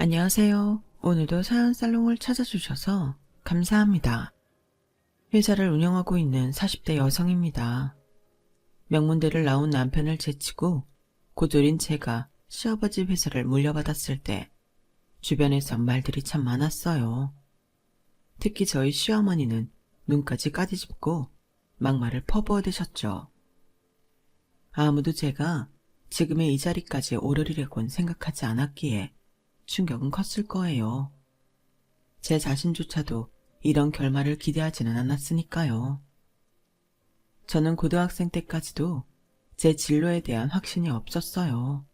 안녕하세요. 오늘도 사연 살롱을 찾아주셔서 감사합니다. 회사를 운영하고 있는 40대 여성입니다. 명문대를 나온 남편을 제치고 고졸인 제가 시아버지 회사를 물려받았을 때 주변에선 말들이 참 많았어요. 특히 저희 시어머니는 눈까지 까디집고 막말을 퍼부어대셨죠. 아무도 제가 지금의 이 자리까지 오르리라고는 생각하지 않았기에 충격은 컸을 거예요. 제 자신조차도 이런 결말을 기대하지는 않았으니까요. 저는 고등학생 때까지도 제 진로에 대한 확신이 없었어요.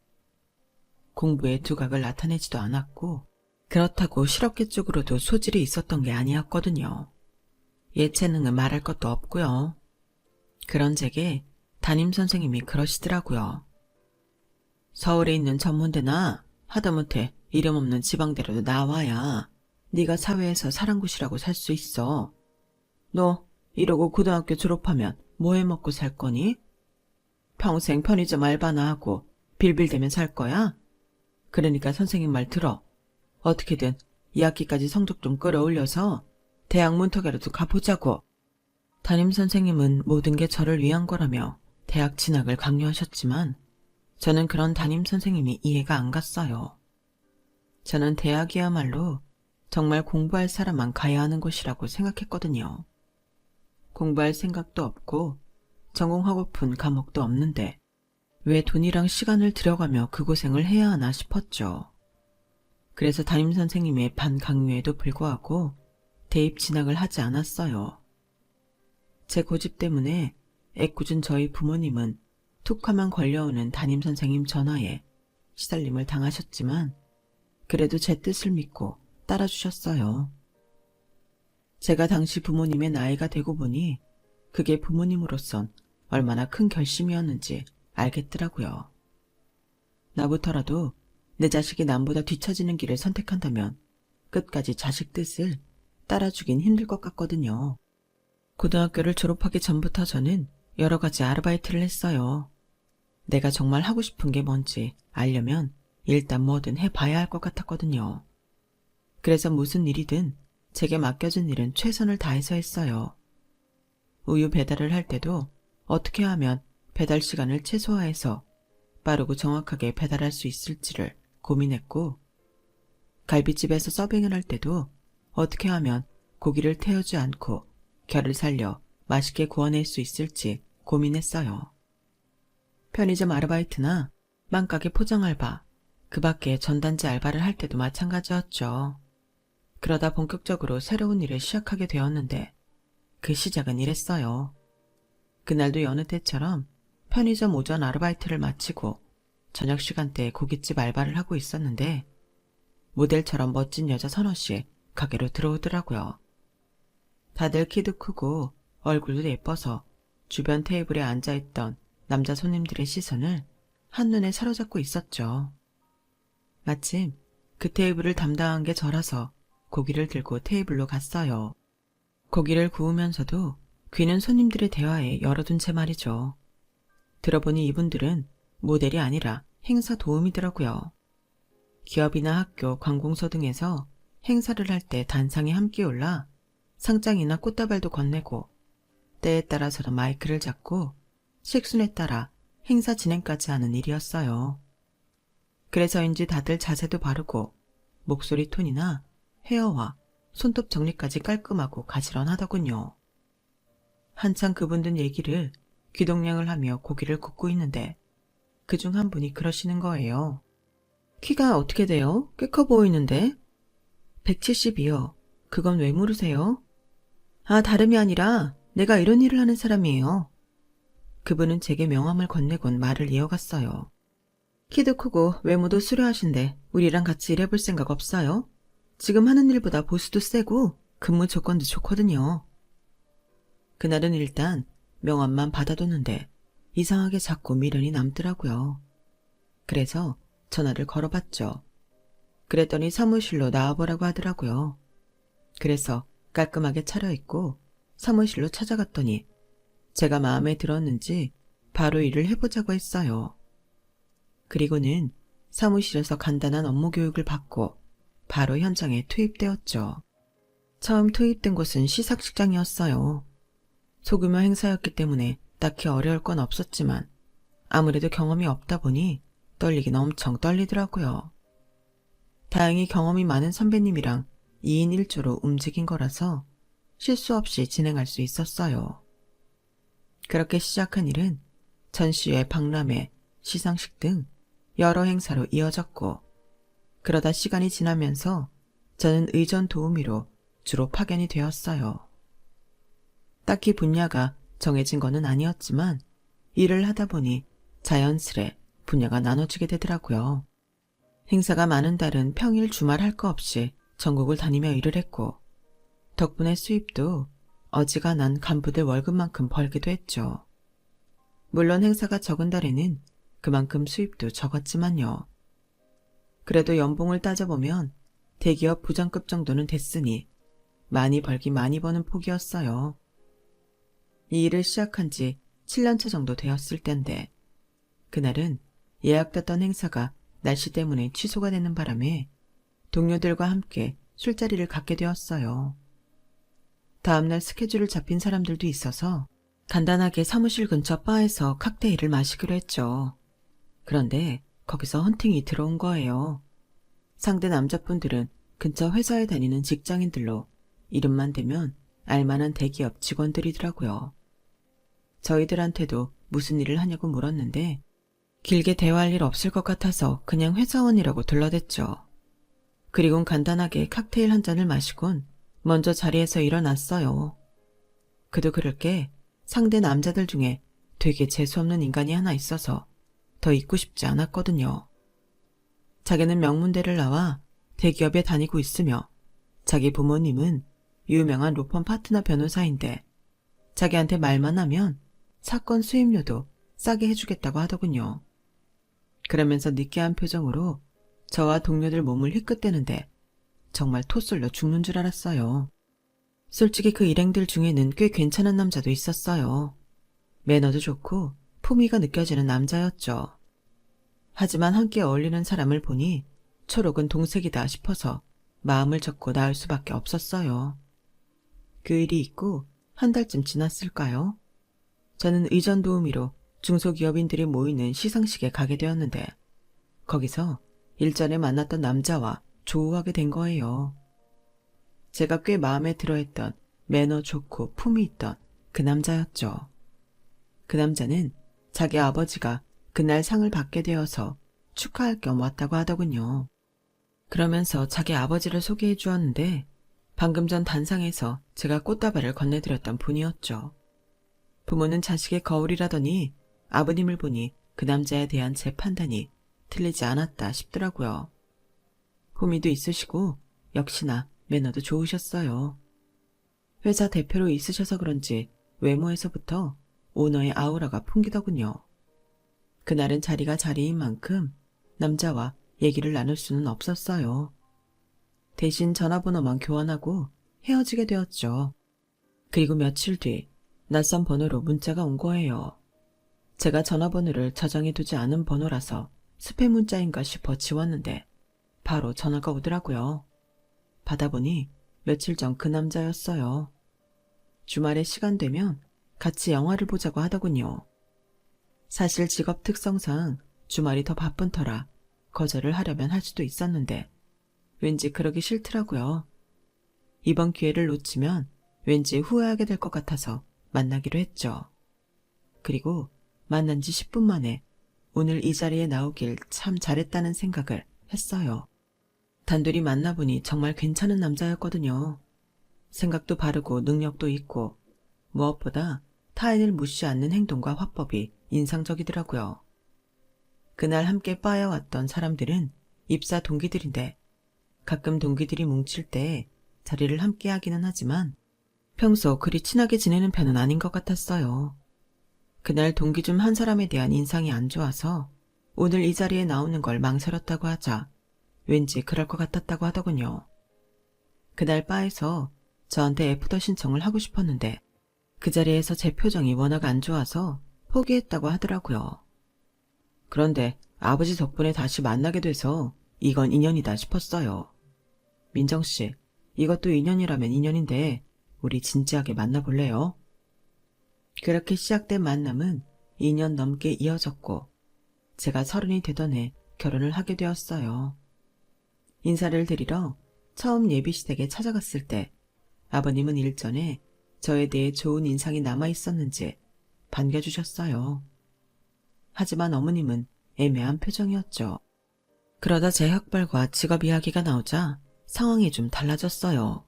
공부에 두각을 나타내지도 않았고 그렇다고 실업계 쪽으로도 소질이 있었던 게 아니었거든요. 예체능은 말할 것도 없고요. 그런 제게 담임선생님이 그러시더라고요. 서울에 있는 전문대나 하다못해 이름 없는 지방대로도 나와야 네가 사회에서 사랑굿이라고 살 수 있어. 너 이러고 고등학교 졸업하면 뭐 해먹고 살 거니? 평생 편의점 알바나 하고 빌빌대면 살 거야? 그러니까 선생님 말 들어. 어떻게든 2학기까지 성적 좀 끌어올려서 대학 문턱이라도 가보자고. 담임선생님은 모든 게 저를 위한 거라며 대학 진학을 강요하셨지만 저는 그런 담임선생님이 이해가 안 갔어요. 저는 대학이야말로 정말 공부할 사람만 가야 하는 곳이라고 생각했거든요. 공부할 생각도 없고 전공하고픈 과목도 없는데 왜 돈이랑 시간을 들여가며 그 고생을 해야 하나 싶었죠. 그래서 담임선생님의 반강요에도 불구하고 대입 진학을 하지 않았어요. 제 고집 때문에 애꿎은 저희 부모님은 툭하면 걸려오는 담임선생님 전화에 시달림을 당하셨지만 그래도 제 뜻을 믿고 따라주셨어요. 제가 당시 부모님의 나이가 되고 보니 그게 부모님으로선 얼마나 큰 결심이었는지 알겠더라고요. 나부터라도 내 자식이 남보다 뒤처지는 길을 선택한다면 끝까지 자식 뜻을 따라주긴 힘들 것 같거든요. 고등학교를 졸업하기 전부터 저는 여러 가지 아르바이트를 했어요. 내가 정말 하고 싶은 게 뭔지 알려면 일단 뭐든 해봐야 할 것 같았거든요. 그래서 무슨 일이든 제게 맡겨진 일은 최선을 다해서 했어요. 우유 배달을 할 때도 어떻게 하면 배달 시간을 최소화해서 빠르고 정확하게 배달할 수 있을지를 고민했고, 갈비집에서 서빙을 할 때도 어떻게 하면 고기를 태우지 않고 결을 살려 맛있게 구워낼 수 있을지 고민했어요. 편의점 아르바이트나 맘가게 포장 알바, 그 밖에 전단지 알바를 할 때도 마찬가지였죠. 그러다 본격적으로 새로운 일을 시작하게 되었는데 그 시작은 이랬어요. 그날도 여느 때처럼 편의점 오전 아르바이트를 마치고 저녁 시간대에 고깃집 알바를 하고 있었는데 모델처럼 멋진 여자 서너씩 가게로 들어오더라고요. 다들 키도 크고 얼굴도 예뻐서 주변 테이블에 앉아있던 남자 손님들의 시선을 한눈에 사로잡고 있었죠. 마침 그 테이블을 담당한 게 저라서 고기를 들고 테이블로 갔어요. 고기를 구우면서도 귀는 손님들의 대화에 열어둔 채 말이죠. 들어보니 이분들은 모델이 아니라 행사 도우미더라고요. 기업이나 학교, 관공서 등에서 행사를 할 때 단상에 함께 올라 상장이나 꽃다발도 건네고 때에 따라서는 마이크를 잡고 식순에 따라 행사 진행까지 하는 일이었어요. 그래서인지 다들 자세도 바르고 목소리 톤이나 헤어와 손톱 정리까지 깔끔하고 가지런하더군요. 한창 그분들 얘기를 귀동냥을 하며 고기를 굽고 있는데 그중 한 분이 그러시는 거예요. 키가 어떻게 돼요? 꽤 커 보이는데? 172요. 그건 왜 물으세요? 아, 다름이 아니라 내가 이런 일을 하는 사람이에요. 그분은 제게 명함을 건네곤 말을 이어갔어요. 키도 크고 외모도 수려하신데 우리랑 같이 일해볼 생각 없어요? 지금 하는 일보다 보수도 세고 근무 조건도 좋거든요. 그날은 일단 명함만 받아뒀는데 이상하게 자꾸 미련이 남더라고요. 그래서 전화를 걸어봤죠. 그랬더니 사무실로 나와보라고 하더라고요. 그래서 깔끔하게 차려입고 사무실로 찾아갔더니 제가 마음에 들었는지 바로 일을 해보자고 했어요. 그리고는 사무실에서 간단한 업무 교육을 받고 바로 현장에 투입되었죠. 처음 투입된 곳은 시상식장이었어요. 소규모 행사였기 때문에 딱히 어려울 건 없었지만 아무래도 경험이 없다 보니 떨리긴 엄청 떨리더라고요. 다행히 경험이 많은 선배님이랑 2인 1조로 움직인 거라서 실수 없이 진행할 수 있었어요. 그렇게 시작한 일은 전시회, 박람회, 시상식 등 여러 행사로 이어졌고, 그러다 시간이 지나면서 저는 의전 도우미로 주로 파견이 되었어요. 딱히 분야가 정해진 거는 아니었지만 일을 하다 보니 자연스레 분야가 나눠지게 되더라고요. 행사가 많은 달은 평일 주말 할 거 없이 전국을 다니며 일을 했고, 덕분에 수입도 어지간한 간부들 월급만큼 벌기도 했죠. 물론 행사가 적은 달에는 그만큼 수입도 적었지만요. 그래도 연봉을 따져보면 대기업 부장급 정도는 됐으니 많이 벌긴 많이 버는 폭이었어요. 이 일을 시작한 지 7년차 정도 되었을 텐데, 그날은 예약됐던 행사가 날씨 때문에 취소가 되는 바람에 동료들과 함께 술자리를 갖게 되었어요. 다음날 스케줄을 잡힌 사람들도 있어서 간단하게 사무실 근처 바에서 칵테일을 마시기로 했죠. 그런데 거기서 헌팅이 들어온 거예요. 상대 남자분들은 근처 회사에 다니는 직장인들로 이름만 대면 알만한 대기업 직원들이더라고요. 저희들한테도 무슨 일을 하냐고 물었는데 길게 대화할 일 없을 것 같아서 그냥 회사원이라고 둘러댔죠. 그리곤 간단하게 칵테일 한 잔을 마시곤 먼저 자리에서 일어났어요. 그도 그럴 게 상대 남자들 중에 되게 재수없는 인간이 하나 있어서 더 있고 싶지 않았거든요. 자기는 명문대를 나와 대기업에 다니고 있으며 자기 부모님은 유명한 로펌 파트너 변호사인데 자기한테 말만 하면 사건 수임료도 싸게 해주겠다고 하더군요. 그러면서 느끼한 표정으로 저와 동료들 몸을 휘끗대는데 정말 토 쏠려 죽는 줄 알았어요. 솔직히 그 일행들 중에는 꽤 괜찮은 남자도 있었어요. 매너도 좋고 품위가 느껴지는 남자였죠. 하지만 함께 어울리는 사람을 보니 초록은 동색이다 싶어서 마음을 접고 나을 수밖에 없었어요. 그 일이 있고 한 달쯤 지났을까요? 저는 의전 도우미로 중소기업인들이 모이는 시상식에 가게 되었는데 거기서 일전에 만났던 남자와 조우하게 된 거예요. 제가 꽤 마음에 들어했던 매너 좋고 품이 있던 그 남자였죠. 그 남자는 자기 아버지가 그날 상을 받게 되어서 축하할 겸 왔다고 하더군요. 그러면서 자기 아버지를 소개해 주었는데 방금 전 단상에서 제가 꽃다발을 건네드렸던 분이었죠. 부모는 자식의 거울이라더니 아버님을 보니 그 남자에 대한 제 판단이 틀리지 않았다 싶더라고요. 품위도 있으시고 역시나 매너도 좋으셨어요. 회사 대표로 있으셔서 그런지 외모에서부터 오너의 아우라가 풍기더군요. 그날은 자리가 자리인 만큼 남자와 얘기를 나눌 수는 없었어요. 대신 전화번호만 교환하고 헤어지게 되었죠. 그리고 며칠 뒤 낯선 번호로 문자가 온 거예요. 제가 전화번호를 저장해두지 않은 번호라서 스팸 문자인가 싶어 지웠는데 바로 전화가 오더라고요. 받아보니 며칠 전 그 남자였어요. 주말에 시간 되면 같이 영화를 보자고 하더군요. 사실 직업 특성상 주말이 더 바쁜 터라 거절을 하려면 할 수도 있었는데 왠지 그러기 싫더라고요. 이번 기회를 놓치면 왠지 후회하게 될 것 같아서 만나기로 했죠. 그리고 만난 지 10분 만에 오늘 이 자리에 나오길 참 잘했다는 생각을 했어요. 단둘이 만나보니 정말 괜찮은 남자였거든요. 생각도 바르고 능력도 있고 무엇보다 타인을 무시 않는 행동과 화법이 인상적이더라고요. 그날 함께 바에 왔던 사람들은 입사 동기들인데 가끔 동기들이 뭉칠 때 자리를 함께 하기는 하지만 평소 그리 친하게 지내는 편은 아닌 것 같았어요. 그날 동기 중 한 사람에 대한 인상이 안 좋아서 오늘 이 자리에 나오는 걸 망설였다고 하자 왠지 그럴 것 같았다고 하더군요. 그날 바에서 저한테 애프터 신청을 하고 싶었는데 그 자리에서 제 표정이 워낙 안 좋아서 포기했다고 하더라고요. 그런데 아버지 덕분에 다시 만나게 돼서 이건 인연이다 싶었어요. 민정씨, 이것도 인연이라면 인연인데 우리 진지하게 만나볼래요? 그렇게 시작된 만남은 2년 넘게 이어졌고 제가 30이 되던 해 결혼을 하게 되었어요. 인사를 드리러 처음 예비시댁에 찾아갔을 때 아버님은 일전에 저에 대해 좋은 인상이 남아있었는지 반겨주셨어요. 하지만 어머님은 애매한 표정이었죠. 그러다 제 학벌과 직업 이야기가 나오자 상황이 좀 달라졌어요.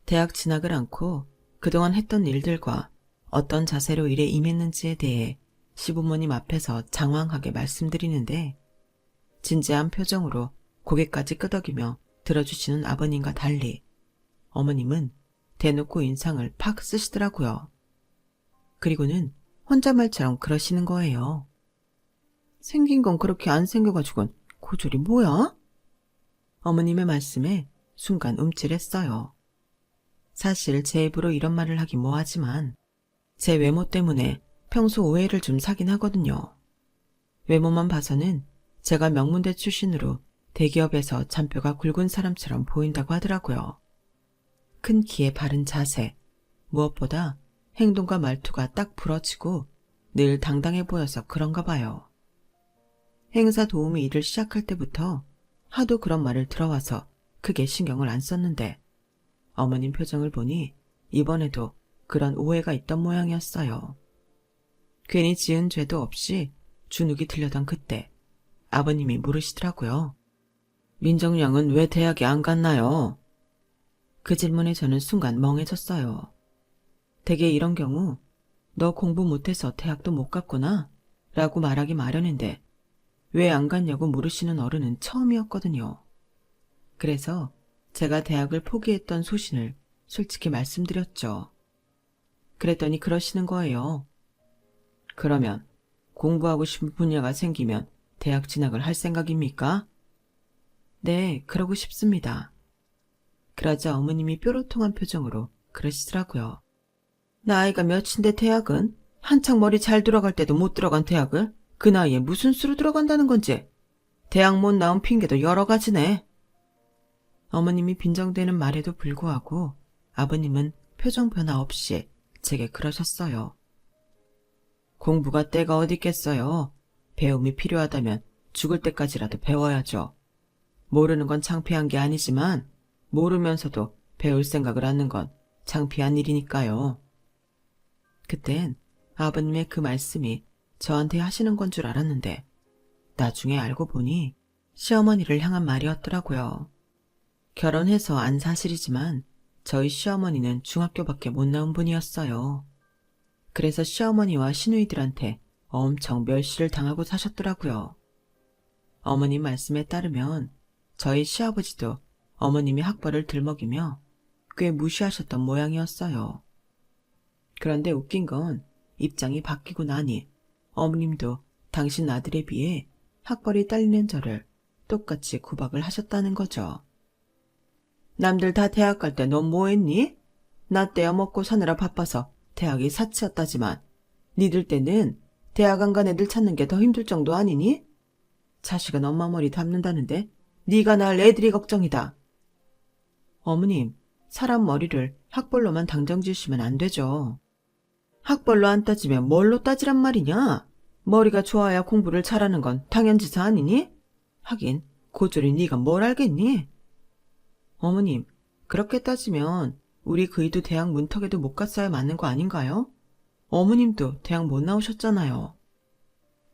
대학 진학을 않고 그동안 했던 일들과 어떤 자세로 일에 임했는지에 대해 시부모님 앞에서 장황하게 말씀드리는데 진지한 표정으로 고개까지 끄덕이며 들어주시는 아버님과 달리 어머님은 대놓고 인상을 팍 쓰시더라고요. 그리고는 혼잣말처럼 그러시는 거예요. 생긴 건 그렇게 안 생겨가지고는 고졸이 뭐야? 어머님의 말씀에 순간 움찔했어요. 사실 제 입으로 이런 말을 하기 뭐하지만 제 외모 때문에 평소 오해를 좀 사긴 하거든요. 외모만 봐서는 제가 명문대 출신으로 대기업에서 잔뼈가 굵은 사람처럼 보인다고 하더라고요. 큰 키에 바른 자세, 무엇보다 행동과 말투가 딱 부러지고 늘 당당해 보여서 그런가 봐요. 행사 도우미 일을 시작할 때부터 하도 그런 말을 들어와서 크게 신경을 안 썼는데 어머님 표정을 보니 이번에도 그런 오해가 있던 모양이었어요. 괜히 지은 죄도 없이 주눅이 들려던 그때 아버님이 물으시더라고요. 민정양은 왜 대학에 안 갔나요? 그 질문에 저는 순간 멍해졌어요. 대개 이런 경우 너 공부 못해서 대학도 못 갔구나 라고 말하기 마련인데 왜 안 갔냐고 물으시는 어른은 처음이었거든요. 그래서 제가 대학을 포기했던 소신을 솔직히 말씀드렸죠. 그랬더니 그러시는 거예요. 그러면 공부하고 싶은 분야가 생기면 대학 진학을 할 생각입니까? 네, 그러고 싶습니다. 그러자 어머님이 뾰로통한 표정으로 그러시더라고요. 나이가 몇인데 대학은? 한창 머리 잘 돌아갈 때도 못 들어간 대학을 그 나이에 무슨 수로 들어간다는 건지. 대학 못 나온 핑계도 여러 가지네. 어머님이 빈정대는 말에도 불구하고 아버님은 표정 변화 없이 제게 그러셨어요. 공부가 때가 어디 있겠어요. 배움이 필요하다면 죽을 때까지라도 배워야죠. 모르는 건 창피한 게 아니지만 모르면서도 배울 생각을 하는 건 창피한 일이니까요. 그땐 아버님의 그 말씀이 저한테 하시는 건 줄 알았는데 나중에 알고 보니 시어머니를 향한 말이었더라고요. 결혼해서 안 사실이지만 저희 시어머니는 중학교밖에 못 나온 분이었어요. 그래서 시어머니와 시누이들한테 엄청 멸시를 당하고 사셨더라고요. 어머님 말씀에 따르면 저희 시아버지도 어머님이 학벌을 들먹이며 꽤 무시하셨던 모양이었어요. 그런데 웃긴 건 입장이 바뀌고 나니 어머님도 당신 아들에 비해 학벌이 딸리는 저를 똑같이 구박을 하셨다는 거죠. 남들 다 대학 갈 때 넌 뭐했니? 나 때야 먹고 사느라 바빠서 대학이 사치였다지만 니들 때는 대학 안 간 애들 찾는 게 더 힘들 정도 아니니? 자식은 엄마 머리 담는다는데 네가 낳을 애들이 걱정이다. 어머님, 사람 머리를 학벌로만 당정 지으시면 안 되죠. 학벌로 안 따지면 뭘로 따지란 말이냐? 머리가 좋아야 공부를 잘하는 건 당연지사 아니니? 하긴 고졸이 네가 뭘 알겠니? 어머님, 그렇게 따지면 우리 그이도 대학 문턱에도 못 갔어야 맞는 거 아닌가요? 어머님도 대학 못 나오셨잖아요.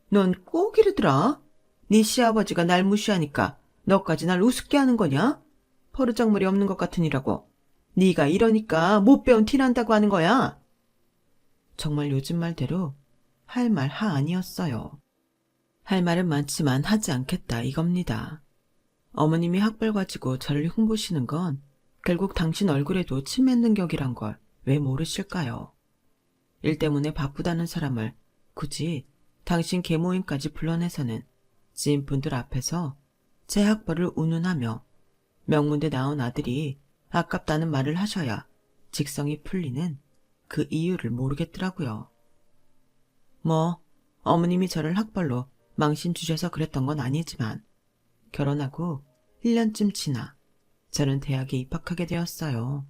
넌 꼭 이러더라. 네 시아버지가 날 무시하니까 너까지 날 우습게 하는 거냐? 버르장머리 없는 것 같으니라고. 네가 이러니까 못 배운 티 난다고 하는 거야. 정말 요즘 말대로 할 말 하 아니었어요. 할 말은 많지만 하지 않겠다 이겁니다. 어머님이 학벌 가지고 저를 흉보시는 건 결국 당신 얼굴에도 침 맺는 격이란 걸 왜 모르실까요? 일 때문에 바쁘다는 사람을 굳이 당신 계모임까지 불러내서는 지인분들 앞에서 제 학벌을 운운하며 명문대 나온 아들이 아깝다는 말을 하셔야 직성이 풀리는 그 이유를 모르겠더라고요. 뭐 어머님이 저를 학벌로 망신 주셔서 그랬던 건 아니지만 결혼하고 1년쯤 지나 저는 대학에 입학하게 되었어요.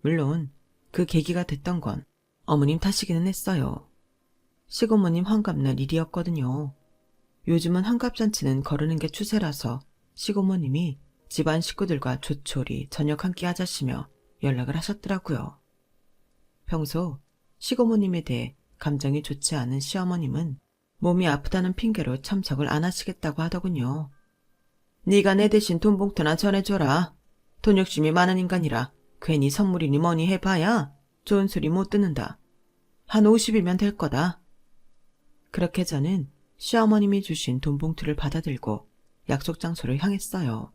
물론 그 계기가 됐던 건 어머님 탓이기는 했어요. 시고모님 환갑날 일이었거든요. 요즘은 환갑잔치는 거르는 게 추세라서 시고모님이 집안 식구들과 조촐히 저녁 한 끼 하자시며 연락을 하셨더라고요. 평소 시고모님에 대해 감정이 좋지 않은 시어머님은 몸이 아프다는 핑계로 참석을 안 하시겠다고 하더군요. 네가 내 대신 돈 봉투나 전해줘라. 돈 욕심이 많은 인간이라 괜히 선물이니 뭐니 해봐야 좋은 소리 못 듣는다. 한 50이면 될 거다. 그렇게 저는 시어머님이 주신 돈 봉투를 받아들고 약속 장소를 향했어요.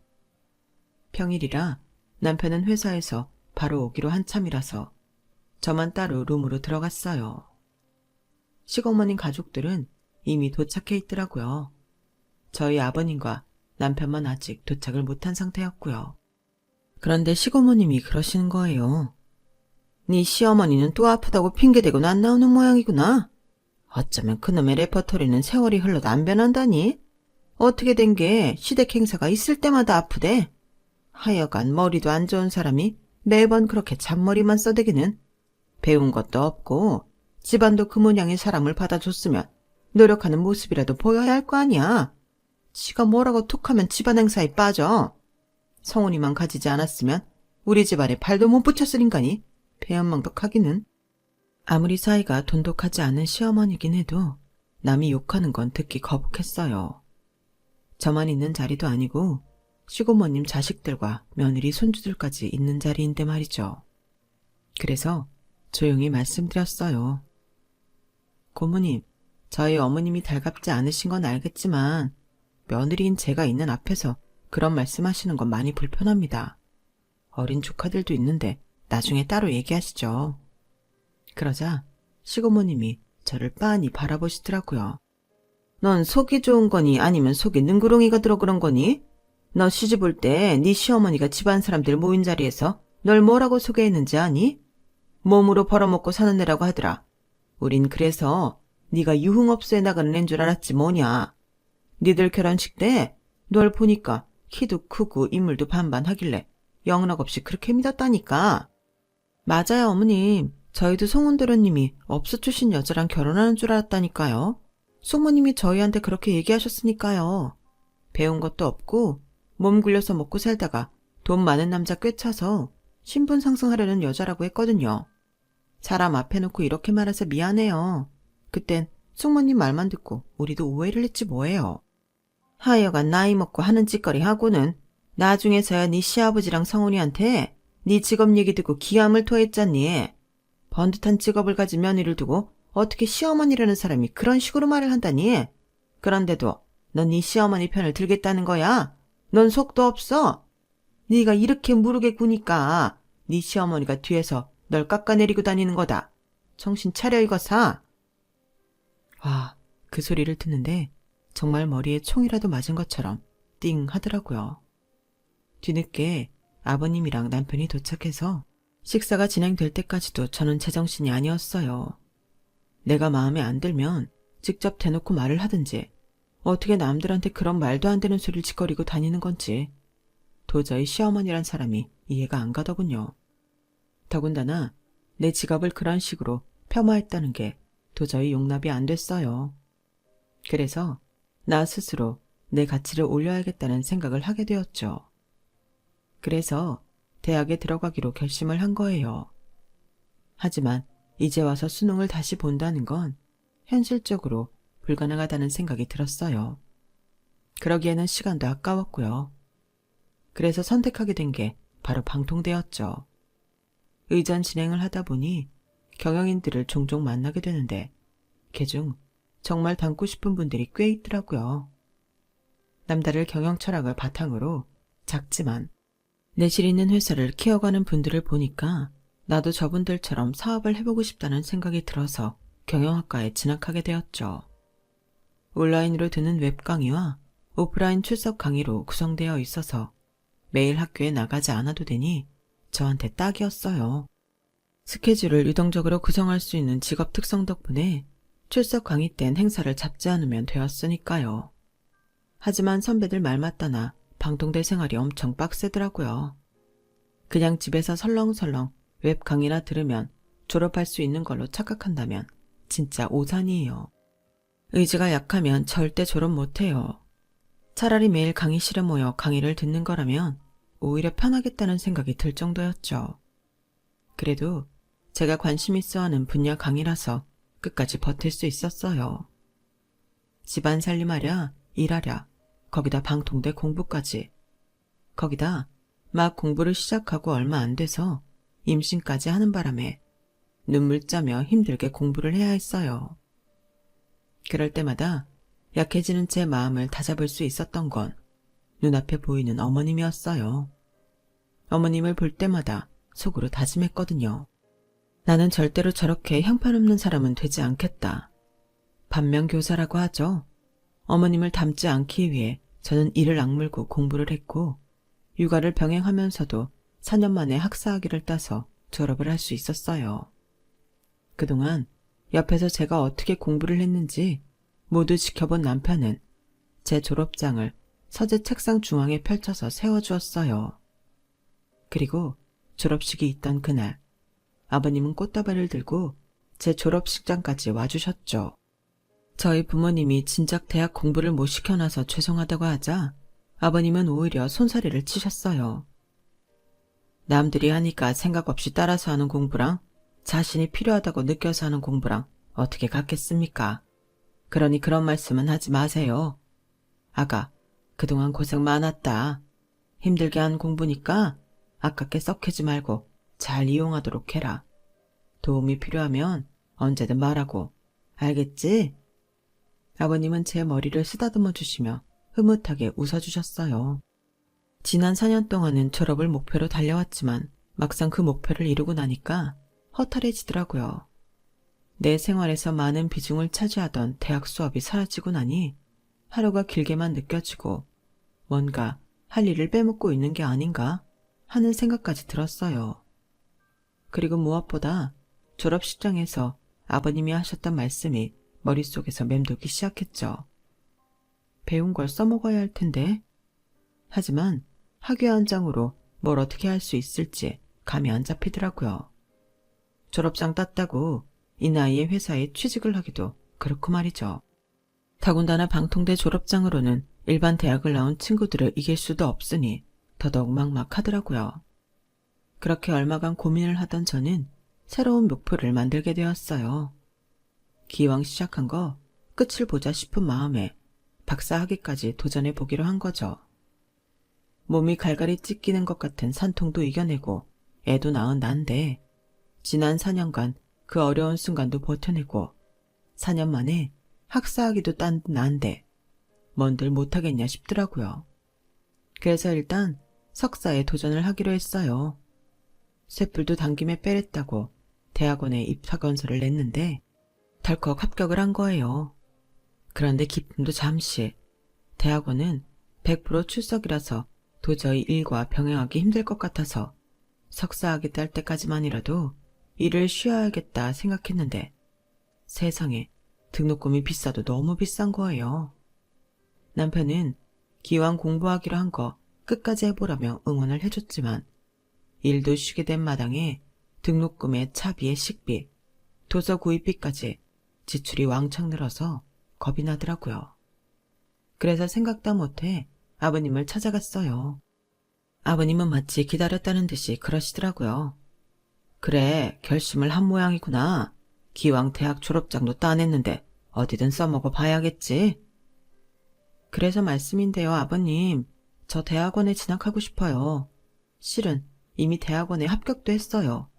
평일이라 남편은 회사에서 바로 오기로 한참이라서 저만 따로 룸으로 들어갔어요. 시어머님 가족들은 이미 도착해 있더라고요. 저희 아버님과 남편만 아직 도착을 못한 상태였고요. 그런데 시고모님이 그러시는 거예요. 네 시어머니는 또 아프다고 핑계대고는 안 나오는 모양이구나. 어쩌면 그놈의 레퍼토리는 세월이 흘러도 안 변한다니? 어떻게 된 게 시댁 행사가 있을 때마다 아프대? 하여간 머리도 안 좋은 사람이 매번 그렇게 잔머리만 써대기는 배운 것도 없고 집안도 그 모양의 사람을 받아줬으면 노력하는 모습이라도 보여야 할 거 아니야. 지가 뭐라고 툭하면 집안 행사에 빠져. 성훈이만 가지지 않았으면 우리 집안에 발도 못 붙였을 인간이 배은망덕하기는. 아무리 사이가 돈독하지 않은 시어머니긴 해도 남이 욕하는 건 듣기 거북했어요. 저만 있는 자리도 아니고 시고모님 자식들과 며느리 손주들까지 있는 자리인데 말이죠. 그래서 조용히 말씀드렸어요. 고모님, 저희 어머님이 달갑지 않으신 건 알겠지만 며느리인 제가 있는 앞에서 그런 말씀하시는 건 많이 불편합니다. 어린 조카들도 있는데 나중에 따로 얘기하시죠. 그러자 시고모님이 저를 빤히 바라보시더라고요. 넌 속이 좋은 거니 아니면 속에 능구렁이가 들어 그런 거니? 너 시집 올 때 네 시어머니가 집안 사람들 모인 자리에서 널 뭐라고 소개했는지 아니? 몸으로 벌어먹고 사는 애라고 하더라. 우린 그래서 네가 유흥업소에 나가는 애인 줄 알았지 뭐냐. 니들 결혼식 때 널 보니까 키도 크고 인물도 반반하길래 영락없이 그렇게 믿었다니까. 맞아요 어머님. 저희도 송은도련님이 업소 출신 여자랑 결혼하는 줄 알았다니까요. 숙모님이 저희한테 그렇게 얘기하셨으니까요. 배운 것도 없고 몸 굴려서 먹고 살다가 돈 많은 남자 꿰차서 신분 상승하려는 여자라고 했거든요. 사람 앞에 놓고 이렇게 말해서 미안해요. 그땐 숙모님 말만 듣고 우리도 오해를 했지 뭐예요. 하여간 나이 먹고 하는 짓거리 하고는 나중에서야 네 시아버지랑 성훈이한테 네 직업 얘기 듣고 기함을 토했잖니. 번듯한 직업을 가진 며느리를 두고 어떻게 시어머니라는 사람이 그런 식으로 말을 한다니. 그런데도 넌 네 시어머니 편을 들겠다는 거야. 넌 속도 없어. 네가 이렇게 무르게 구니까 네 시어머니가 뒤에서 널 깎아내리고 다니는 거다. 정신 차려 이거사. 와, 그 소리를 듣는데 정말 머리에 총이라도 맞은 것처럼 띵 하더라고요. 뒤늦게 아버님이랑 남편이 도착해서 식사가 진행될 때까지도 저는 제정신이 아니었어요. 내가 마음에 안 들면 직접 대놓고 말을 하든지 어떻게 남들한테 그런 말도 안 되는 소리를 짓거리고 다니는 건지 도저히 시어머니란 사람이 이해가 안 가더군요. 더군다나 내 직업을 그런 식으로 폄하했다는 게 도저히 용납이 안 됐어요. 그래서 나 스스로 내 가치를 올려야겠다는 생각을 하게 되었죠. 그래서 대학에 들어가기로 결심을 한 거예요. 하지만 이제 와서 수능을 다시 본다는 건 현실적으로 불가능하다는 생각이 들었어요. 그러기에는 시간도 아까웠고요. 그래서 선택하게 된 게 바로 방통대였죠. 의전 진행을 하다 보니 경영인들을 종종 만나게 되는데 그중 정말 닮고 싶은 분들이 꽤 있더라고요. 남다를 경영 철학을 바탕으로 작지만 내실 있는 회사를 키워가는 분들을 보니까 나도 저분들처럼 사업을 해보고 싶다는 생각이 들어서 경영학과에 진학하게 되었죠. 온라인으로 듣는 웹 강의와 오프라인 출석 강의로 구성되어 있어서 매일 학교에 나가지 않아도 되니 저한테 딱이었어요. 스케줄을 유동적으로 구성할 수 있는 직업 특성 덕분에 출석 강의 땐 행사를 잡지 않으면 되었으니까요. 하지만 선배들 말 맞다나 방통대 생활이 엄청 빡세더라고요. 그냥 집에서 설렁설렁 웹 강의나 들으면 졸업할 수 있는 걸로 착각한다면 진짜 오산이에요. 의지가 약하면 절대 졸업 못해요. 차라리 매일 강의실에 모여 강의를 듣는 거라면 오히려 편하겠다는 생각이 들 정도였죠. 그래도 제가 관심 있어 하는 분야 강의라서 끝까지 버틸 수 있었어요. 집안 살림하랴, 일하랴, 거기다 방통대 공부까지. 거기다 막 공부를 시작하고 얼마 안 돼서 임신까지 하는 바람에 눈물 짜며 힘들게 공부를 해야 했어요. 그럴 때마다 약해지는 제 마음을 다잡을 수 있었던 건 눈앞에 보이는 어머님이었어요. 어머님을 볼 때마다 속으로 다짐했거든요. 나는 절대로 저렇게 형편없는 사람은 되지 않겠다. 반면교사라고 하죠. 어머님을 닮지 않기 위해 저는 이를 악물고 공부를 했고 육아를 병행하면서도 4년 만에 학사학위를 따서 졸업을 할 수 있었어요. 그동안 옆에서 제가 어떻게 공부를 했는지 모두 지켜본 남편은 제 졸업장을 서재 책상 중앙에 펼쳐서 세워주었어요. 그리고 졸업식이 있던 그날 아버님은 꽃다발을 들고 제 졸업식장까지 와주셨죠. 저희 부모님이 진작 대학 공부를 못 시켜놔서 죄송하다고 하자 아버님은 오히려 손사래를 치셨어요. 남들이 하니까 생각 없이 따라서 하는 공부랑 자신이 필요하다고 느껴서 하는 공부랑 어떻게 같겠습니까? 그러니 그런 말씀은 하지 마세요. 아가, 그동안 고생 많았다. 힘들게 한 공부니까 아깝게 썩히지 말고 잘 이용하도록 해라. 도움이 필요하면 언제든 말하고, 알겠지? 아버님은 제 머리를 쓰다듬어 주시며 흐뭇하게 웃어주셨어요. 지난 4년 동안은 졸업을 목표로 달려왔지만 막상 그 목표를 이루고 나니까 허탈해지더라고요. 내 생활에서 많은 비중을 차지하던 대학 수업이 사라지고 나니 하루가 길게만 느껴지고 뭔가 할 일을 빼먹고 있는 게 아닌가 하는 생각까지 들었어요. 그리고 무엇보다 졸업식장에서 아버님이 하셨던 말씀이 머릿속에서 맴돌기 시작했죠. 배운 걸 써먹어야 할 텐데. 하지만 학위 한 장으로 뭘 어떻게 할 수 있을지 감이 안 잡히더라고요. 졸업장 땄다고 이 나이에 회사에 취직을 하기도 그렇고 말이죠. 더군다나 방통대 졸업장으로는 일반 대학을 나온 친구들을 이길 수도 없으니 더더욱 막막하더라고요. 그렇게 얼마간 고민을 하던 저는 새로운 목표를 만들게 되었어요. 기왕 시작한 거 끝을 보자 싶은 마음에 박사학위까지 도전해 보기로 한 거죠. 몸이 갈갈이 찢기는 것 같은 산통도 이겨내고 애도 낳은 난데 지난 4년간 그 어려운 순간도 버텨내고 4년 만에 학사학위도 딴 난데 뭔들 못하겠냐 싶더라고요. 그래서 일단 석사에 도전을 하기로 했어요. 쇳불도 당김에 빼랬다고 대학원에 입학원서를 냈는데 덜컥 합격을 한 거예요. 그런데 기쁨도 잠시. 대학원은 100% 출석이라서 도저히 일과 병행하기 힘들 것 같아서 석사학위 딸 때까지만이라도 일을 쉬어야겠다 생각했는데 세상에 등록금이 비싸도 너무 비싼 거예요. 남편은 기왕 공부하기로 한 거 끝까지 해보라며 응원을 해줬지만 일도 쉬게 된 마당에 등록금에 차비에 식비, 도서 구입비까지 지출이 왕창 늘어서 겁이 나더라고요. 그래서 생각도 못해 아버님을 찾아갔어요. 아버님은 마치 기다렸다는 듯이 그러시더라고요. 그래, 결심을 한 모양이구나. 기왕 대학 졸업장도 따냈는데 어디든 써먹어 봐야겠지. 그래서 말씀인데요, 아버님. 저 대학원에 진학하고 싶어요. 실은 이미 대학원에 합격도 했어요.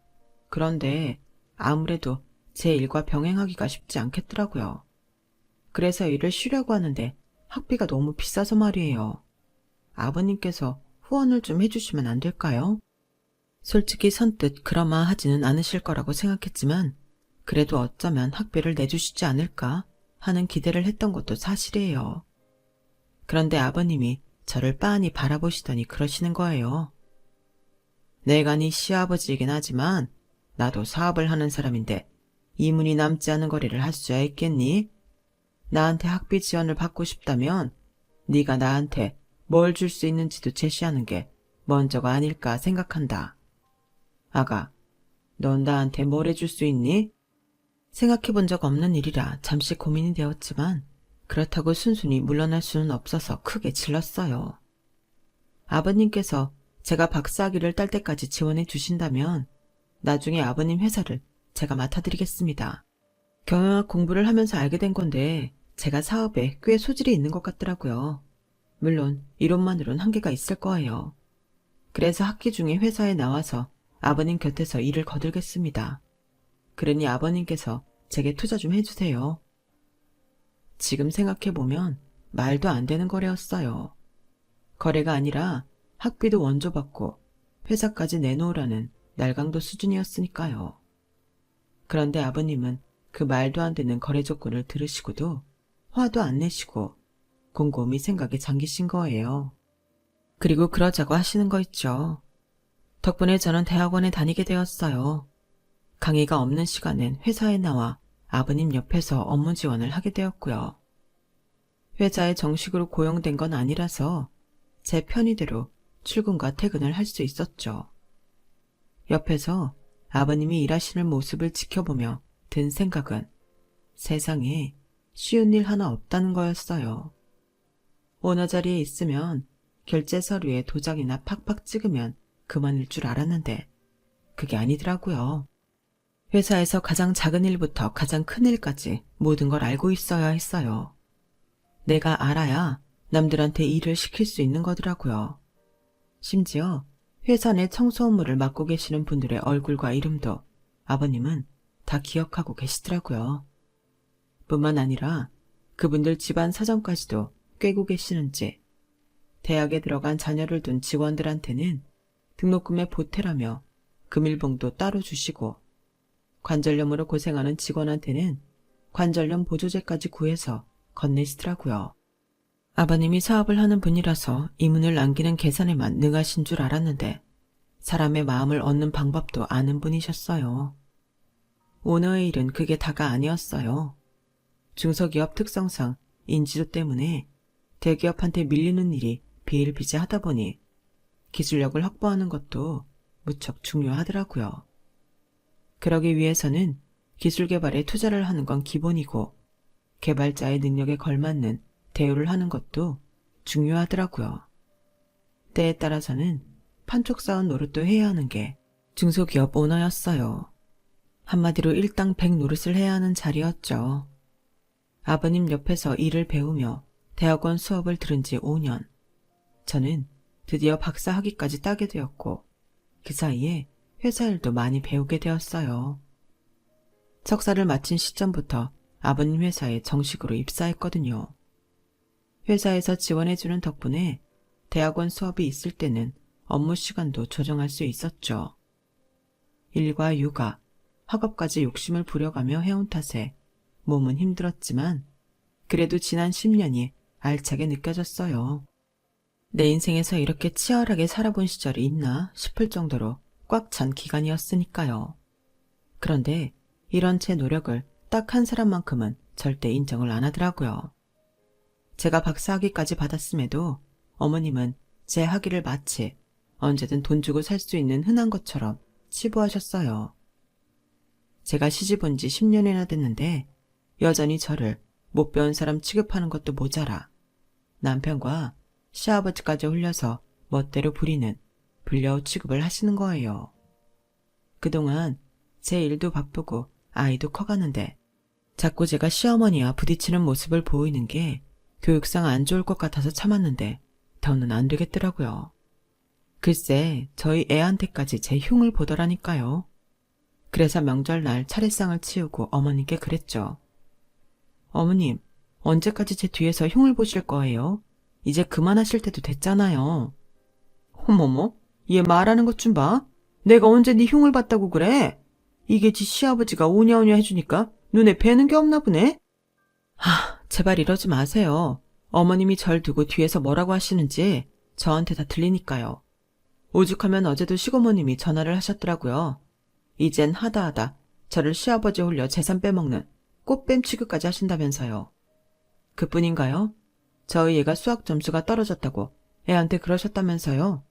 그런데 아무래도 제 일과 병행하기가 쉽지 않겠더라고요. 그래서 일을 쉬려고 하는데 학비가 너무 비싸서 말이에요. 아버님께서 후원을 좀 해주시면 안 될까요? 솔직히 선뜻 그러마하지는 않으실 거라고 생각했지만 그래도 어쩌면 학비를 내주시지 않을까 하는 기대를 했던 것도 사실이에요. 그런데 아버님이 저를 빤히 바라보시더니 그러시는 거예요. 내가 네 시아버지이긴 하지만 나도 사업을 하는 사람인데 이문이 남지 않은 거리를 할 수야 있겠니? 나한테 학비 지원을 받고 싶다면 네가 나한테 뭘 줄 수 있는지도 제시하는 게 먼저가 아닐까 생각한다. 아가, 넌 나한테 뭘 해줄 수 있니? 생각해 본 적 없는 일이라 잠시 고민이 되었지만 그렇다고 순순히 물러날 수는 없어서 크게 질렀어요. 아버님께서 제가 박사학위를 딸 때까지 지원해 주신다면 나중에 아버님 회사를 제가 맡아드리겠습니다. 경영학 공부를 하면서 알게 된 건데 제가 사업에 꽤 소질이 있는 것 같더라고요. 물론 이론만으론 한계가 있을 거예요. 그래서 학기 중에 회사에 나와서 아버님 곁에서 일을 거들겠습니다. 그러니 아버님께서 제게 투자 좀 해주세요. 지금 생각해보면 말도 안 되는 거래였어요. 거래가 아니라 학비도 원조 받고 회사까지 내놓으라는 날강도 수준이었으니까요. 그런데 아버님은 그 말도 안 되는 거래 조건을 들으시고도 화도 안 내시고 곰곰이 생각에 잠기신 거예요. 그리고 그러자고 하시는 거 있죠. 덕분에 저는 대학원에 다니게 되었어요. 강의가 없는 시간엔 회사에 나와 아버님 옆에서 업무 지원을 하게 되었고요. 회사에 정식으로 고용된 건 아니라서 제 편의대로 출근과 퇴근을 할 수 있었죠. 옆에서 아버님이 일하시는 모습을 지켜보며 든 생각은 세상에 쉬운 일 하나 없다는 거였어요. 오너 자리에 있으면 결제 서류에 도장이나 팍팍 찍으면 그만일 줄 알았는데 그게 아니더라고요. 회사에서 가장 작은 일부터 가장 큰 일까지 모든 걸 알고 있어야 했어요. 내가 알아야 남들한테 일을 시킬 수 있는 거더라고요. 심지어 회사 내 청소 업무를 맡고 계시는 분들의 얼굴과 이름도 아버님은 다 기억하고 계시더라고요. 뿐만 아니라 그분들 집안 사정까지도 꿰고 계시는지 대학에 들어간 자녀를 둔 직원들한테는 등록금에 보태라며 금일봉도 따로 주시고 관절염으로 고생하는 직원한테는 관절염 보조제까지 구해서 건네시더라고요. 아버님이 사업을 하는 분이라서 이문을 남기는 계산에만 능하신 줄 알았는데 사람의 마음을 얻는 방법도 아는 분이셨어요. 오너의 일은 그게 다가 아니었어요. 중소기업 특성상 인지도 때문에 대기업한테 밀리는 일이 비일비재하다 보니 기술력을 확보하는 것도 무척 중요하더라고요. 그러기 위해서는 기술 개발에 투자를 하는 건 기본이고 개발자의 능력에 걸맞는 대우를 하는 것도 중요하더라고요. 때에 따라서는 판촉 쌓은 노릇도 해야 하는 게 중소기업 오너였어요. 한마디로 일당 백 노릇을 해야 하는 자리였죠. 아버님 옆에서 일을 배우며 대학원 수업을 들은 지 5년. 저는 드디어 박사 학위까지 따게 되었고 그 사이에 회사 일도 많이 배우게 되었어요. 석사를 마친 시점부터 아버님 회사에 정식으로 입사했거든요. 회사에서 지원해주는 덕분에 대학원 수업이 있을 때는 업무 시간도 조정할 수 있었죠. 일과 육아, 학업까지 욕심을 부려가며 해온 탓에 몸은 힘들었지만 그래도 지난 10년이 알차게 느껴졌어요. 내 인생에서 이렇게 치열하게 살아본 시절이 있나 싶을 정도로 꽉 찬 기간이었으니까요. 그런데 이런 제 노력을 딱 한 사람만큼은 절대 인정을 안 하더라고요. 제가 박사학위까지 받았음에도 어머님은 제 학위를 마치 언제든 돈 주고 살 수 있는 흔한 것처럼 치부하셨어요. 제가 시집 온 지 10년이나 됐는데 여전히 저를 못 배운 사람 취급하는 것도 모자라 남편과 시아버지까지 홀려서 멋대로 부리는 불려우 취급을 하시는 거예요. 그동안 제 일도 바쁘고 아이도 커가는데 자꾸 제가 시어머니와 부딪히는 모습을 보이는 게 교육상 안 좋을 것 같아서 참았는데 더는 안 되겠더라고요. 글쎄 저희 애한테까지 제 흉을 보더라니까요. 그래서 명절날 차례상을 치우고 어머님께 그랬죠. 어머님, 언제까지 제 뒤에서 흉을 보실 거예요? 이제 그만하실 때도 됐잖아요. 어머머, 얘 말하는 것 좀 봐. 내가 언제 네 흉을 봤다고 그래? 이게 지 시아버지가 오냐오냐 해주니까 눈에 뵈는 게 없나 보네? 제발 이러지 마세요. 어머님이 절 두고 뒤에서 뭐라고 하시는지 저한테 다 들리니까요. 오죽하면 어제도 시고모님이 전화를 하셨더라고요. 이젠 하다하다 저를 시아버지 홀려 재산 빼먹는 꽃뱀 취급까지 하신다면서요. 그뿐인가요? 저희 애가 수학 점수가 떨어졌다고 애한테 그러셨다면서요?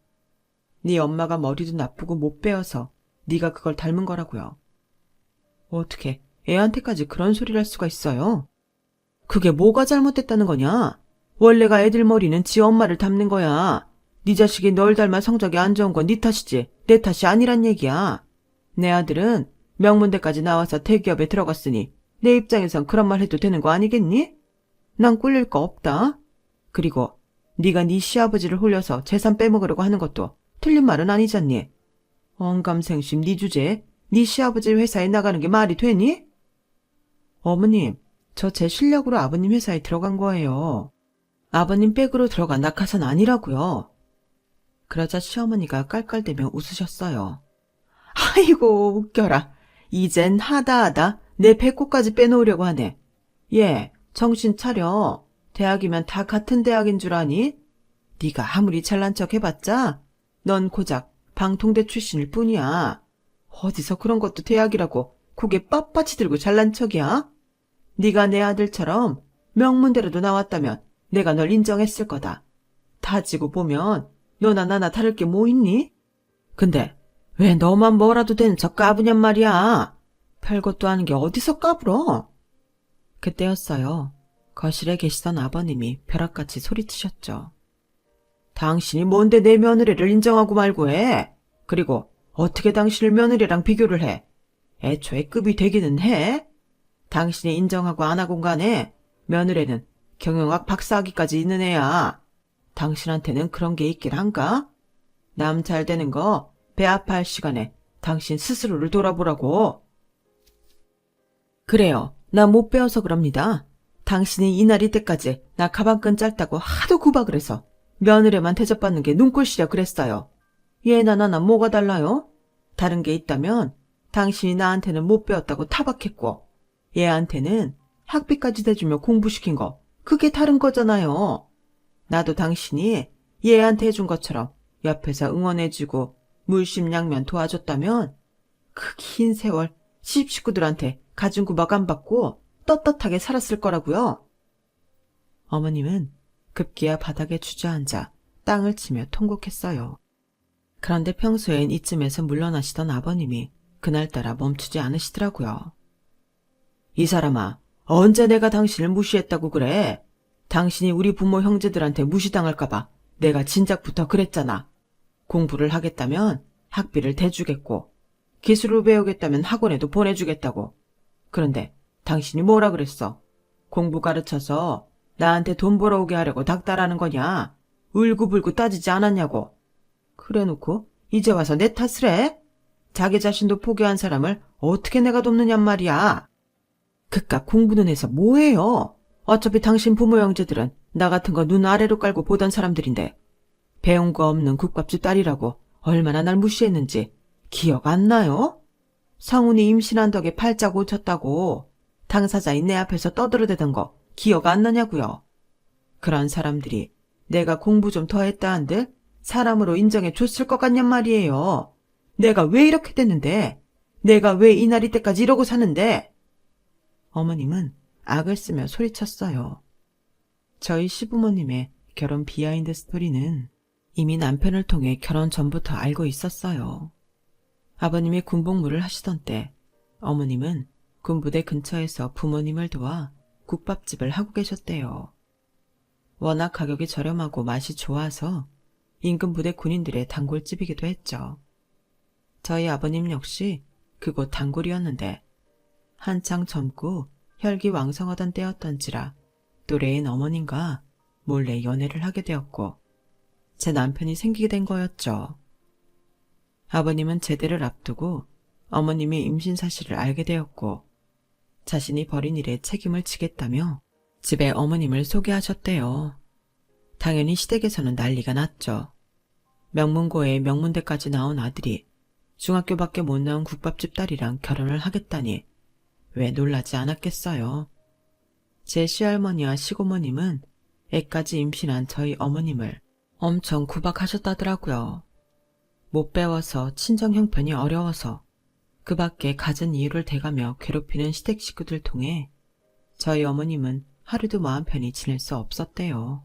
네 엄마가 머리도 나쁘고 못 배워서 네가 그걸 닮은 거라고요. 어떻게 애한테까지 그런 소리를 할 수가 있어요? 그게 뭐가 잘못됐다는 거냐? 원래가 애들 머리는 지 엄마를 닮는 거야. 네 자식이 널 닮아 성적이 안 좋은 건 네 탓이지 내 탓이 아니란 얘기야. 내 아들은 명문대까지 나와서 대기업에 들어갔으니 내 입장에선 그런 말 해도 되는 거 아니겠니? 난 꿀릴 거 없다. 그리고 네가 네 시아버지를 홀려서 재산 빼먹으려고 하는 것도 틀린 말은 아니잖니. 언감생심 네 주제에 네 시아버지 회사에 나가는 게 말이 되니? 어머님, 저 제 실력으로 아버님 회사에 들어간 거예요. 아버님 백으로 들어간 낙하산 아니라고요. 그러자 시어머니가 깔깔대며 웃으셨어요. 아이고 웃겨라. 이젠 하다하다 내 배꼽까지 빼놓으려고 하네. 얘 정신 차려. 대학이면 다 같은 대학인 줄 아니? 네가 아무리 잘난 척 해봤자 넌 고작 방통대 출신일 뿐이야. 어디서 그런 것도 대학이라고 고개 빳빳이 들고 잘난 척이야? 네가 내 아들처럼 명문대로도 나왔다면 내가 널 인정했을 거다. 다지고 보면 너나 나나 다를 게 뭐 있니? 근데 왜 너만 뭐라도 되는 척 까부냔 말이야. 별것도 아닌 게 어디서 까불어? 그때였어요. 거실에 계시던 아버님이 벼락같이 소리치셨죠. 당신이 뭔데 내 며느리를 인정하고 말고 해? 그리고 어떻게 당신을 며느리랑 비교를 해? 애초에 급이 되기는 해? 당신이 인정하고 안 하건 간에 며느리는 경영학 박사학위까지 있는 애야. 당신한테는 그런 게 있긴 한가? 남 잘 되는 거 배 아파할 시간에 당신 스스로를 돌아보라고. 그래요. 나 못 배워서 그럽니다. 당신이 이날이 때까지 나 가방끈 짧다고 하도 구박을 해서 며느리만 대접받는 게 눈꼴시려 그랬어요. 얘나 나나 뭐가 달라요? 다른 게 있다면 당신이 나한테는 못 배웠다고 타박했고 얘한테는 학비까지 대주며 공부시킨 거 그게 다른 거잖아요. 나도 당신이 얘한테 해준 것처럼 옆에서 응원해주고 물심양면 도와줬다면 그 긴 세월 시집 식구들한테 가진 구박 안 받고 떳떳하게 살았을 거라고요. 어머님은 급기야 바닥에 주저앉아 땅을 치며 통곡했어요. 그런데 평소엔 이쯤에서 물러나시던 아버님이 그날따라 멈추지 않으시더라고요. 이 사람아, 언제 내가 당신을 무시했다고 그래? 당신이 우리 부모 형제들한테 무시당할까봐 내가 진작부터 그랬잖아. 공부를 하겠다면 학비를 대주겠고 기술을 배우겠다면 학원에도 보내주겠다고. 그런데 당신이 뭐라 그랬어? 공부 가르쳐서 나한테 돈 벌어오게 하려고 닥달하는 거냐? 울고불고 따지지 않았냐고. 그래놓고 이제 와서 내 탓을 해? 자기 자신도 포기한 사람을 어떻게 내가 돕느냔 말이야. 그깟 공부는 해서 뭐해요? 어차피 당신 부모 형제들은 나 같은 거 눈 아래로 깔고 보던 사람들인데 배운 거 없는 국밥집 딸이라고 얼마나 날 무시했는지 기억 안 나요? 성훈이 임신한 덕에 팔자 고쳤다고 당사자인 내 앞에서 떠들어대던 거 기억 안 나냐고요. 그런 사람들이 내가 공부 좀 더 했다 한들 사람으로 인정해 줬을 것 같냔 말이에요. 내가 왜 이렇게 됐는데? 내가 왜 이날이 때까지 이러고 사는데? 어머님은 악을 쓰며 소리쳤어요. 저희 시부모님의 결혼 비하인드 스토리는 이미 남편을 통해 결혼 전부터 알고 있었어요. 아버님이 군복무를 하시던 때 어머님은 군부대 근처에서 부모님을 도와 국밥집을 하고 계셨대요. 워낙 가격이 저렴하고 맛이 좋아서 인근 부대 군인들의 단골집이기도 했죠. 저희 아버님 역시 그곳 단골이었는데 한창 젊고 혈기왕성하던 때였던지라 또래인 어머님과 몰래 연애를 하게 되었고 제 남편이 생기게 된 거였죠. 아버님은 제대를 앞두고 어머님이 임신 사실을 알게 되었고 자신이 벌인 일에 책임을 지겠다며 집에 어머님을 소개하셨대요. 당연히 시댁에서는 난리가 났죠. 명문고에 명문대까지 나온 아들이 중학교밖에 못 나온 국밥집 딸이랑 결혼을 하겠다니 왜 놀라지 않았겠어요. 제 시할머니와 시고모님은 애까지 임신한 저희 어머님을 엄청 구박하셨다더라고요. 못 배워서 친정 형편이 어려워서 그 밖에 갖은 이유를 대가며 괴롭히는 시댁 식구들 통해 저희 어머님은 하루도 마음 편히 지낼 수 없었대요.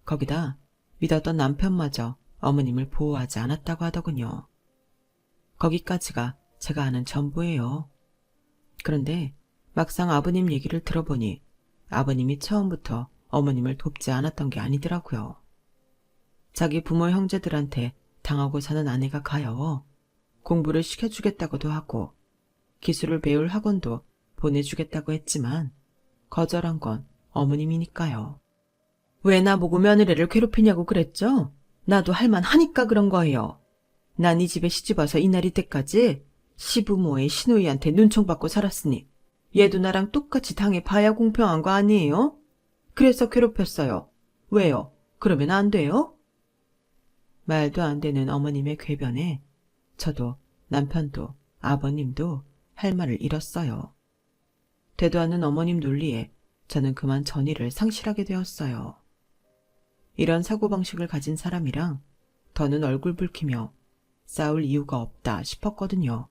거기다 믿었던 남편마저 어머님을 보호하지 않았다고 하더군요. 거기까지가 제가 아는 전부예요. 그런데 막상 아버님 얘기를 들어보니 아버님이 처음부터 어머님을 돕지 않았던 게 아니더라고요. 자기 부모 형제들한테 당하고 사는 아내가 가여워 공부를 시켜주겠다고도 하고 기술을 배울 학원도 보내주겠다고 했지만 거절한 건 어머님이니까요. 왜 나보고 며느리를 괴롭히냐고 그랬죠? 나도 할만하니까 그런 거예요. 난 이 집에 시집와서 이날이 때까지 시부모의 시누이한테 눈총받고 살았으니 얘도 나랑 똑같이 당해봐야 공평한 거 아니에요? 그래서 괴롭혔어요. 왜요? 그러면 안 돼요? 말도 안 되는 어머님의 궤변에 저도 남편도 아버님도 할 말을 잃었어요. 되도 않는 어머님 논리에 저는 그만 전의를 상실하게 되었어요. 이런 사고방식을 가진 사람이랑 더는 얼굴 붉히며 싸울 이유가 없다 싶었거든요.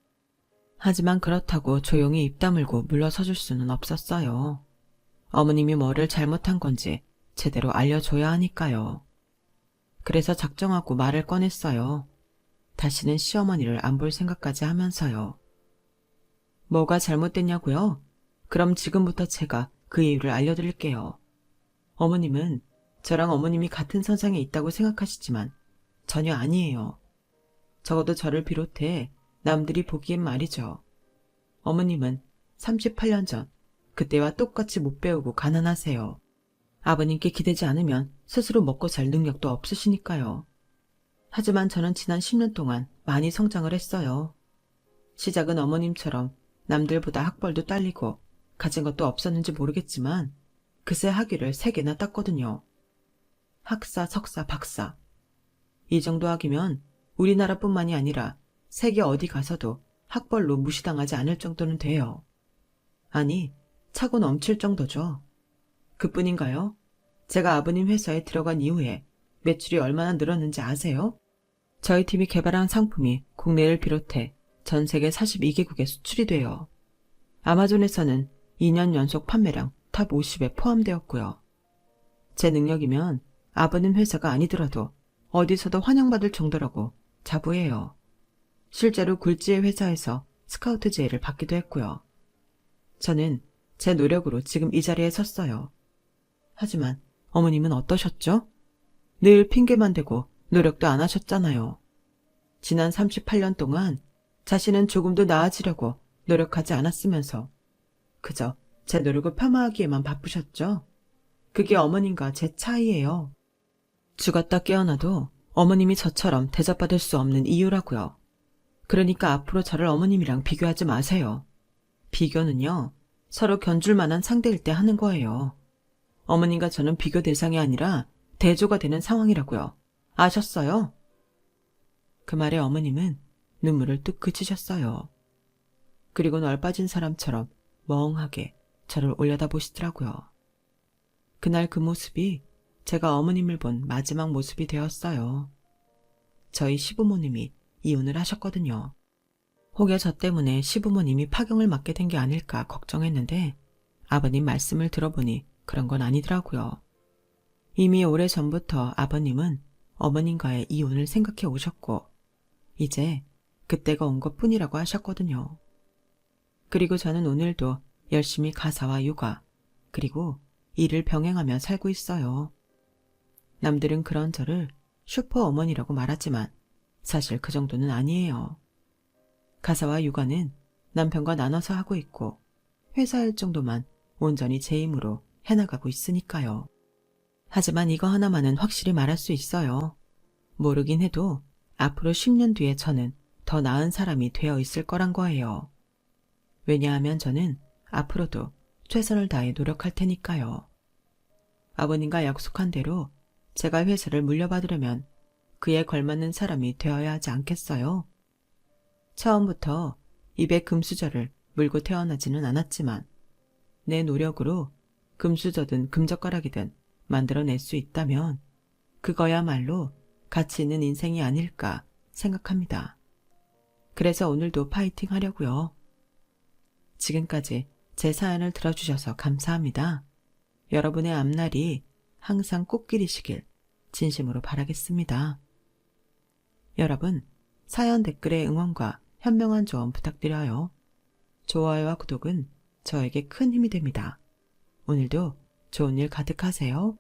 하지만 그렇다고 조용히 입 다물고 물러서줄 수는 없었어요. 어머님이 뭐를 잘못한 건지 제대로 알려줘야 하니까요. 그래서 작정하고 말을 꺼냈어요. 다시는 시어머니를 안 볼 생각까지 하면서요. 뭐가 잘못됐냐고요? 그럼 지금부터 제가 그 이유를 알려드릴게요. 어머님은 저랑 어머님이 같은 선상에 있다고 생각하시지만 전혀 아니에요. 적어도 저를 비롯해 남들이 보기엔 말이죠. 어머님은 38년 전 그때와 똑같이 못 배우고 가난하세요. 아버님께 기대지 않으면 스스로 먹고 살 능력도 없으시니까요. 하지만 저는 지난 10년 동안 많이 성장을 했어요. 시작은 어머님처럼 남들보다 학벌도 딸리고 가진 것도 없었는지 모르겠지만 그새 학위를 3개나 땄거든요. 학사, 석사, 박사. 이 정도 학위면 우리나라뿐만이 아니라 세계 어디 가서도 학벌로 무시당하지 않을 정도는 돼요. 아니, 차고 넘칠 정도죠. 그뿐인가요? 제가 아버님 회사에 들어간 이후에 매출이 얼마나 늘었는지 아세요? 저희 팀이 개발한 상품이 국내를 비롯해 전 세계 42개국에 수출이 돼요. 아마존에서는 2년 연속 판매량 탑 50에 포함되었고요. 제 능력이면 아버님 회사가 아니더라도 어디서도 환영받을 정도라고 자부해요. 실제로 굴지의 회사에서 스카우트 제의를 받기도 했고요. 저는 제 노력으로 지금 이 자리에 섰어요. 하지만 어머님은 어떠셨죠? 늘 핑계만 대고 노력도 안 하셨잖아요. 지난 38년 동안 자신은 조금도 나아지려고 노력하지 않았으면서 그저 제 노력을 폄하하기에만 바쁘셨죠? 그게 어머님과 제 차이예요. 죽었다 깨어나도 어머님이 저처럼 대접받을 수 없는 이유라고요. 그러니까 앞으로 저를 어머님이랑 비교하지 마세요. 비교는요, 서로 견줄 만한 상대일 때 하는 거예요. 어머님과 저는 비교 대상이 아니라 대조가 되는 상황이라고요. 아셨어요? 그 말에 어머님은 눈물을 뚝 그치셨어요. 그리고 널빠진 사람처럼 멍하게 저를 올려다보시더라고요. 그날 그 모습이 제가 어머님을 본 마지막 모습이 되었어요. 저희 시부모님이 이혼을 하셨거든요. 혹여 저 때문에 시부모님이 파경을 맞게 된 게 아닐까 걱정했는데 아버님 말씀을 들어보니 그런 건 아니더라고요. 이미 오래전부터 아버님은 어머님과의 이혼을 생각해 오셨고 이제 그때가 온 것뿐이라고 하셨거든요. 그리고 저는 오늘도 열심히 가사와 육아 그리고 일을 병행하며 살고 있어요. 남들은 그런 저를 슈퍼 어머니라고 말하지만 사실 그 정도는 아니에요. 가사와 육아는 남편과 나눠서 하고 있고 회사 일 정도만 온전히 제 힘으로 해나가고 있으니까요. 하지만 이거 하나만은 확실히 말할 수 있어요. 모르긴 해도 앞으로 10년 뒤에 저는 더 나은 사람이 되어 있을 거란 거예요. 왜냐하면 저는 앞으로도 최선을 다해 노력할 테니까요. 아버님과 약속한 대로 제가 회사를 물려받으려면 그에 걸맞는 사람이 되어야 하지 않겠어요? 처음부터 입에 금수저를 물고 태어나지는 않았지만 내 노력으로 금수저든 금젓가락이든 만들어낼 수 있다면 그거야말로 가치 있는 인생이 아닐까 생각합니다. 그래서 오늘도 파이팅 하려고요. 지금까지 제 사연을 들어주셔서 감사합니다. 여러분의 앞날이 항상 꽃길이시길 진심으로 바라겠습니다. 여러분, 사연 댓글의 응원과 현명한 조언 부탁드려요. 좋아요와 구독은 저에게 큰 힘이 됩니다. 오늘도 좋은 일 가득하세요.